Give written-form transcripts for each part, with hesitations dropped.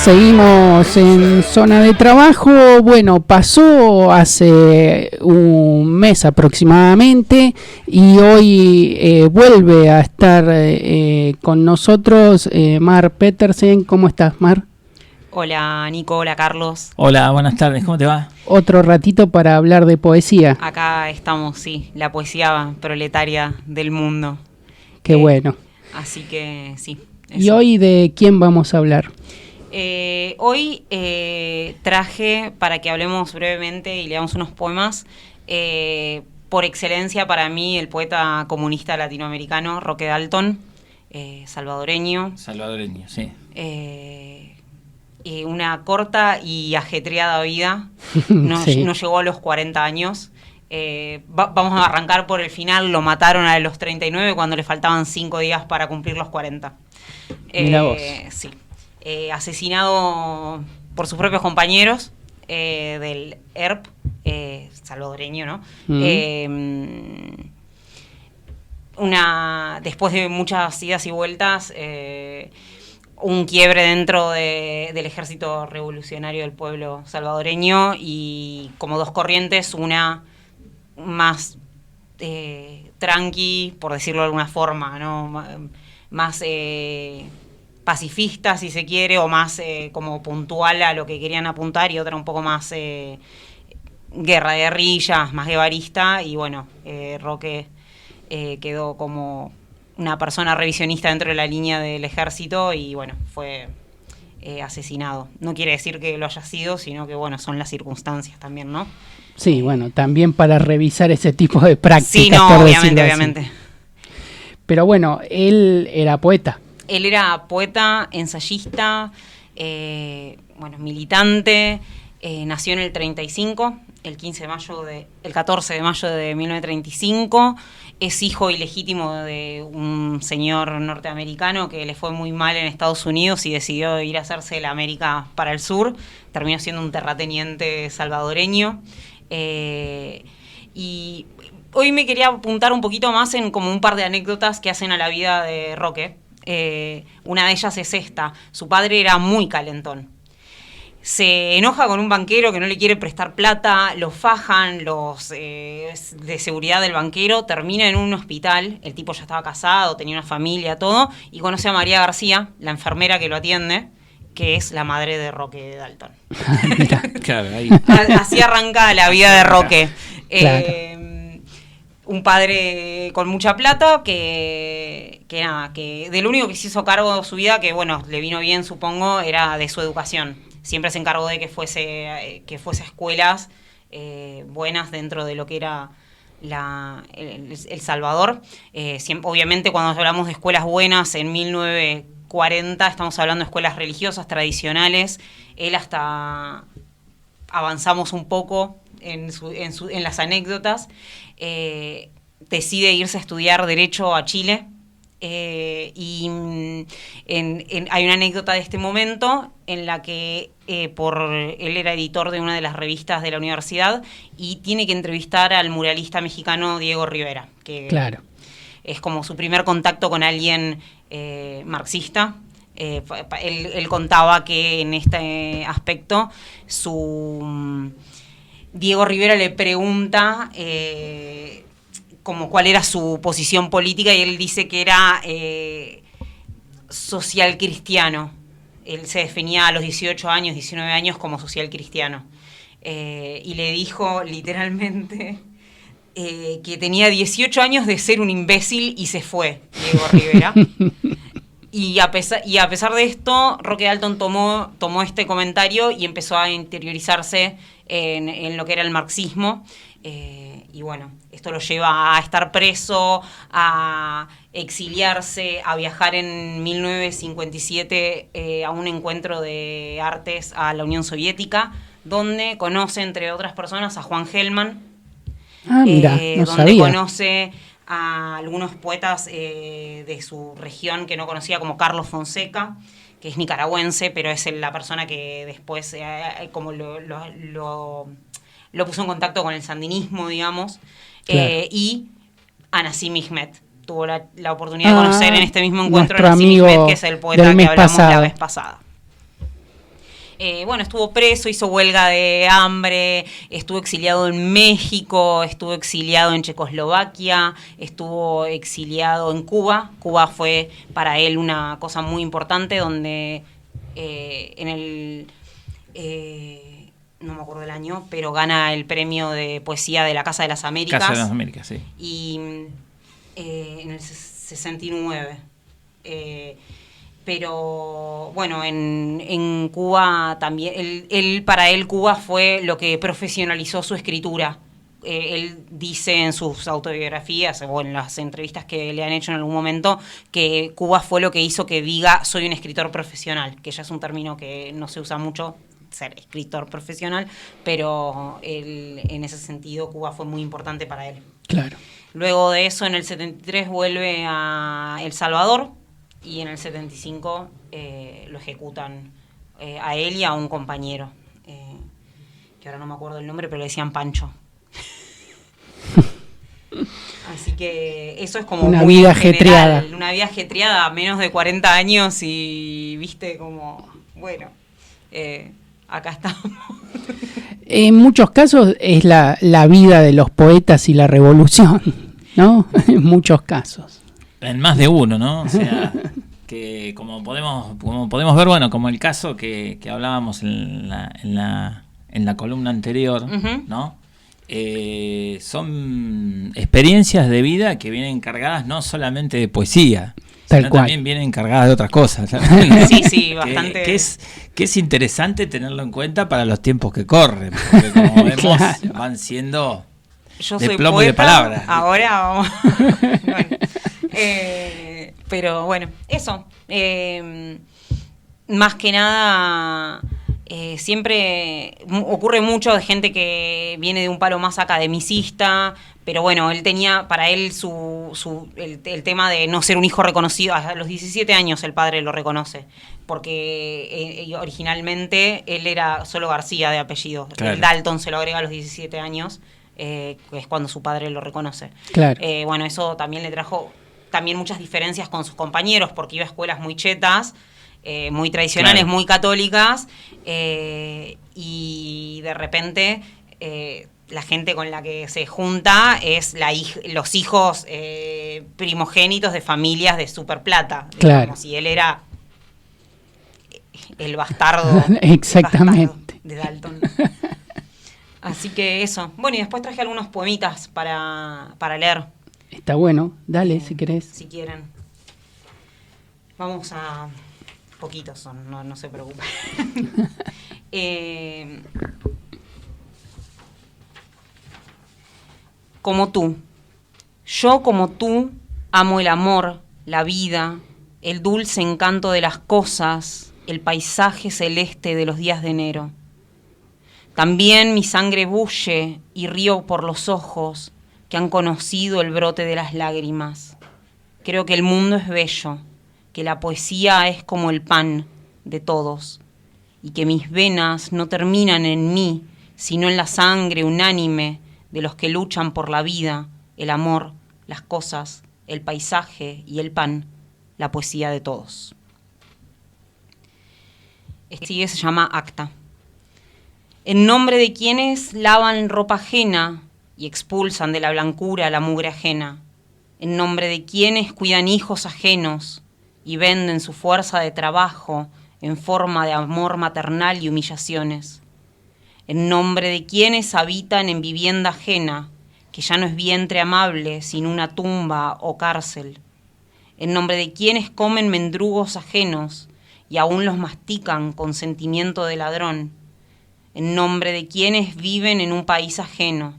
Seguimos en zona de trabajo. Bueno, pasó hace un mes aproximadamente y hoy vuelve a estar con nosotros Mar Petersen. ¿Cómo estás, Mar? Hola Nico, hola Carlos. Hola, buenas tardes, ¿cómo te va? Otro ratito para hablar de poesía. Acá estamos, sí, la poesía proletaria del mundo. Qué bueno. Así que sí. ¿Y eso. hoy de quién vamos a hablar? Hoy traje para que hablemos brevemente y leamos unos poemas. Por excelencia para mí el poeta comunista latinoamericano Roque Dalton, salvadoreño. Salvadoreño, sí. Una corta y ajetreada vida, Sí. no llegó a los 40 años. Vamos a arrancar por el final, lo mataron a los 39 cuando le faltaban 5 días para cumplir los 40. Mirá vos. Sí. Asesinado por sus propios compañeros del ERP, salvadoreño, ¿no? Después de muchas idas y vueltas, un quiebre dentro del Ejército Revolucionario del Pueblo salvadoreño y como dos corrientes, una más tranqui, por decirlo de alguna forma, ¿no? Más pacifista, si se quiere, o más como puntual a lo que querían apuntar, y otra un poco más guerra de guerrillas, más guevarista, y bueno, Roque quedó como una persona revisionista dentro de la línea del ejército y bueno, fue asesinado. No quiere decir que lo haya sido, sino que bueno, son las circunstancias también, ¿no? Sí, bueno, también para revisar ese tipo de prácticas. Sí, no, por obviamente, decirlo así. obviamente. Pero bueno, él era poeta. Él era poeta, ensayista, militante, nació en el 35, el 14 de mayo de 1935, es hijo ilegítimo de un señor norteamericano que le fue muy mal en Estados Unidos y decidió ir a hacerse la América para el sur, terminó siendo un terrateniente salvadoreño, y hoy me quería apuntar un poquito más en como un par de anécdotas que hacen a la vida de Roque. Una de ellas es esta: su padre era muy calentón. Se enoja con un banquero que no le quiere prestar plata, lo fajan los de seguridad del banquero, termina en un hospital, el tipo ya estaba casado, tenía una familia, todo, y conoce a María García, la enfermera que lo atiende, que es la madre de Roque Dalton. Claro, ahí. Así arranca la vida de Roque. Claro. Un padre con mucha plata que de lo único que se hizo cargo de su vida, que bueno, le vino bien supongo, era de su educación. Siempre se encargó de que fuese a escuelas buenas dentro de lo que era El Salvador. Obviamente cuando hablamos de escuelas buenas en 1940 estamos hablando de escuelas religiosas tradicionales. Él hasta avanzamos un poco en las anécdotas. Decide irse a estudiar Derecho a Chile, hay una anécdota de este momento en la que él era editor de una de las revistas de la universidad y tiene que entrevistar al muralista mexicano Diego Rivera, que Claro. es como su primer contacto con alguien marxista. Él contaba que en este aspecto Diego Rivera le pregunta como cuál era su posición política y él dice que era social cristiano. Él se definía a los 18 años, 19 años como social cristiano. Y le dijo literalmente que tenía 18 años de ser un imbécil y se fue, Diego Rivera. Y a pesar de esto, Roque Dalton tomó este comentario y empezó a interiorizarse en lo que era el marxismo. Y bueno, esto lo lleva a estar preso, a exiliarse, a viajar en 1957 a un encuentro de artes a la Unión Soviética, donde conoce, entre otras personas, a Juan Gelman. Mira, no donde sabía. conoce a algunos poetas de su región que no conocía, como Carlos Fonseca, que es nicaragüense, pero es la persona que después como lo puso en contacto con el sandinismo, digamos. Claro. Y a Nassim Hikmet. Tuvo la oportunidad de conocer en este mismo encuentro a nuestro Nassim amigo Hikmet, que es el poeta del que mes hablamos pasado. la vez pasada. Bueno, estuvo preso, hizo huelga de hambre, estuvo exiliado en México, estuvo exiliado en Checoslovaquia, estuvo exiliado en Cuba. Cuba fue para él una cosa muy importante donde en el... no me acuerdo el año, pero gana el premio de poesía de la Casa de las Américas. Casa de las Américas, sí. Y en el 69. Pero bueno, en Cuba también, para él Cuba fue lo que profesionalizó su escritura. Él dice en sus autobiografías o en las entrevistas que le han hecho en algún momento que Cuba fue lo que hizo que diga soy un escritor profesional, que ya es un término que no se usa mucho, ser escritor profesional, pero en ese sentido Cuba fue muy importante para él. Claro. Luego de eso, en el 73 vuelve a El Salvador y en el 75 lo ejecutan a él y a un compañero, que ahora no me acuerdo el nombre, pero le decían Pancho. Así que eso es como una vida ajetreada. Una vida ajetreada, menos de 40 años y viste como, bueno, acá estamos. En muchos casos es la vida de los poetas y la revolución, ¿no? En muchos casos. En más de uno, ¿no? O sea, que como podemos ver, bueno, como el caso que hablábamos en la columna anterior, Uh-huh. ¿no? Son experiencias de vida que vienen cargadas no solamente de poesía, Tal sino cual. también vienen cargadas de otras cosas. Sí, bastante. Que es interesante tenerlo en cuenta para los tiempos que corren, porque como vemos, Claro. van siendo Yo de soy plomo y de poeta, palabra. ahora vamos. Bueno, pero bueno, eso. Más que nada, siempre ocurre mucho de gente que viene de un palo más academicista, pero bueno, él tenía para él el tema de no ser un hijo reconocido. A los 17 años el padre lo reconoce, porque originalmente él era solo García de apellido. Claro. El Dalton se lo agrega a los 17 años. Que es cuando su padre lo reconoce. Claro. Bueno, eso también le trajo también muchas diferencias con sus compañeros, porque iba a escuelas muy chetas, muy tradicionales, Claro. muy católicas, y de repente la gente con la que se junta es los hijos primogénitos de familias de superplata, Claro. digamos, y él era el bastardo, Exactamente. el bastardo de Dalton. Así que eso. Bueno, y después traje algunos poemitas para leer, Está bueno, dale si querés. si quieren. Vamos a... Poquitos son, no se preocupen. Como tú. Yo como tú amo el amor, la vida, el dulce encanto de las cosas, el paisaje celeste de los días de enero. También mi sangre bulle y río por los ojos que han conocido el brote de las lágrimas. Creo que el mundo es bello, que la poesía es como el pan de todos, y que mis venas no terminan en mí, sino en la sangre unánime de los que luchan por la vida, el amor, las cosas, el paisaje y el pan, la poesía de todos. Este se llama Acta. En nombre de quienes lavan ropa ajena y expulsan de la blancura la mugre ajena. En nombre de quienes cuidan hijos ajenos y venden su fuerza de trabajo en forma de amor maternal y humillaciones. En nombre de quienes habitan en vivienda ajena, que ya no es vientre amable, sino una tumba o cárcel. En nombre de quienes comen mendrugos ajenos y aún los mastican con sentimiento de ladrón. En nombre de quienes viven en un país ajeno,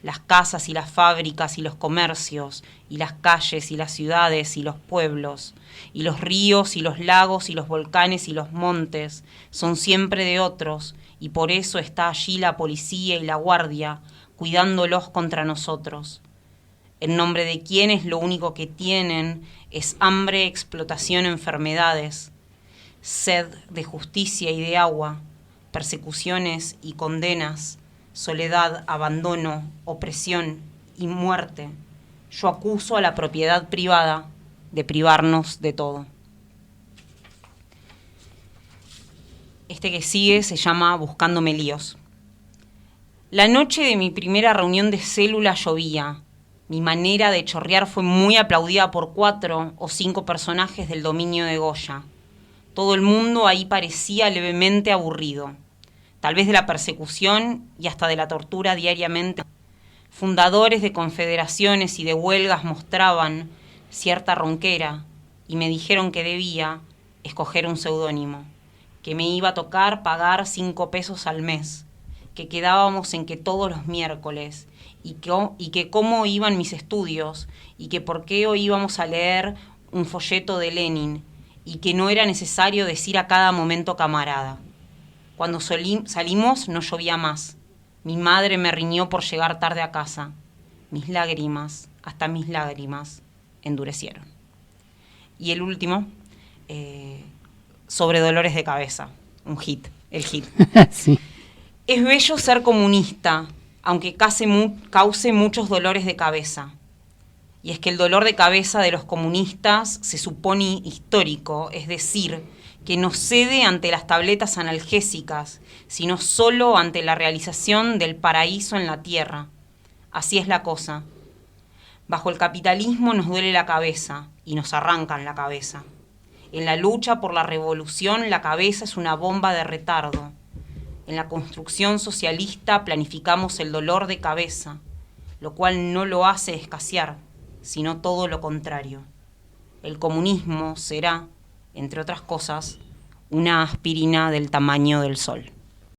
las casas y las fábricas y los comercios, y las calles y las ciudades y los pueblos, y los ríos y los lagos y los volcanes y los montes, son siempre de otros, y por eso está allí la policía y la guardia, cuidándolos contra nosotros. En nombre de quienes lo único que tienen es hambre, explotación, enfermedades, sed de justicia y de agua, persecuciones y condenas, soledad, abandono, opresión y muerte. Yo acuso a la propiedad privada de privarnos de todo. Este que sigue se llama Buscándome líos. La noche de mi primera reunión de célula llovía. Mi manera de chorrear fue muy aplaudida por 4 o 5 personajes del dominio de Goya. Todo el mundo ahí parecía levemente aburrido, tal vez de la persecución y hasta de la tortura diariamente. Fundadores de confederaciones y de huelgas mostraban cierta ronquera y me dijeron que debía escoger un seudónimo, que me iba a tocar pagar 5 pesos al mes, que quedábamos en que todos los miércoles y que cómo iban mis estudios y que por qué hoy íbamos a leer un folleto de Lenin y que no era necesario decir a cada momento camarada. Cuando salimos no llovía más. Mi madre me riñó por llegar tarde a casa. Mis lágrimas, hasta mis lágrimas, endurecieron. Y el último, sobre dolores de cabeza, un hit, el hit. Sí. Es bello ser comunista, aunque cause muchos dolores de cabeza. Y es que el dolor de cabeza de los comunistas se supone histórico, es decir, que no cede ante las tabletas analgésicas, sino solo ante la realización del paraíso en la tierra. Así es la cosa. Bajo el capitalismo nos duele la cabeza y nos arrancan la cabeza. En la lucha por la revolución la cabeza es una bomba de retardo. En la construcción socialista planificamos el dolor de cabeza, lo cual no lo hace escasear, sino todo lo contrario. El comunismo será, entre otras cosas, una aspirina del tamaño del sol.